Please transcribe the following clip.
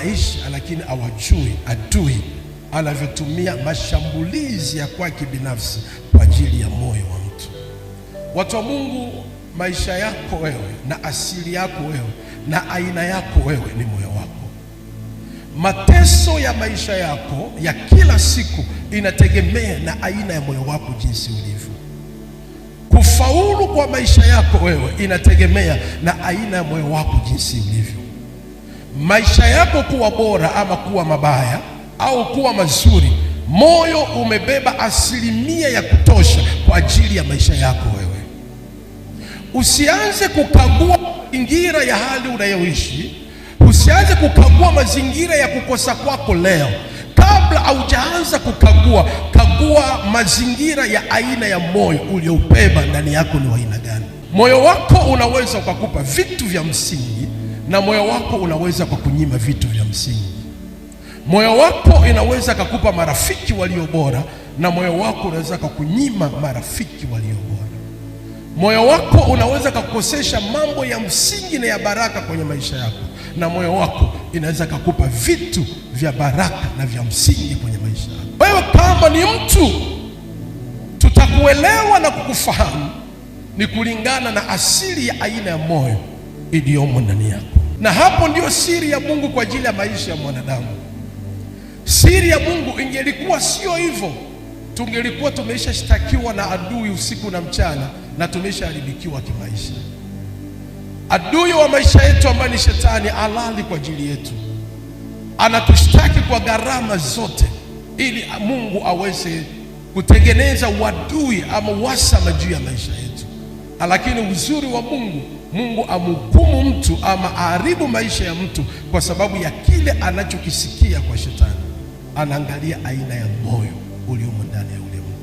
aishi, lakini hawajui adui anavyotumia mashambulizi ya kwake binafsi kwa ajili ya moyo wa mtu. Watu wa Mungu, maisha yako wewe na asili yako wewe na aina yako wewe ni moyo wako. Mateso ya maisha yako ya kila siku inategemea na aina ya moyo wako jinsi ulivyo. Kufaulu kwa maisha yako wewe inategemea na aina ya moyo wako jinsi ulivyo. Maisha yako kuwa bora ama kuwa mabaya au kuwa mazuri, moyo umebeba asilimia ya kutosha kwa ajili ya maisha yako wewe. Usianze kukagua mazingira ya hali unayoishi, usianze kukagua mazingira ya kukosa kwako leo. Kabla haujaanza kagua mazingira ya aina ya moyo uliobeba ndani yako ni wa aina gani. Moyo wako unaweza kukupa vitu vya msingi na moyo wako unaweza kukunyima vitu vya msingi. Moyo wako inaweza kukupa marafiki walio bora na moyo wako unaweza kukunyima marafiki walio bora. Moyo wako unaweza kukosesha mambo ya msingi na ya baraka kwenye maisha yako, na moyo wako inaweza kukupa vitu vya baraka na vya msingi kwenye maisha yako. Wewe kama ni mtu, tutakuelewa na kukufahamu ni kulingana na asili ya aina ya moyo iliyomo ndani yako. Na hapo ndio siri ya Mungu kwa ajili ya maisha ya mwanadamu. Siri ya Mungu ingelikuwa sio hivyo, tungelikuwa tumeshashtakiwa na adui usiku na mchana na tumeshaharibikiwa kimaisha. Adui wa maisha yetu ambaye ni Shetani halali kwa ajili yetu, anatushtaki kwa gharama zote ili Mungu aweze kutengeneza uadui ama uhasama juu ya maisha yetu. Lakini uzuri wa Mungu, Mungu amhukumu mtu ama aharibu maisha ya mtu kwa sababu ya kile anachokisikia kwa Shetani. Anaangalia aina ya moyo uliomo ndani ya ule mtu.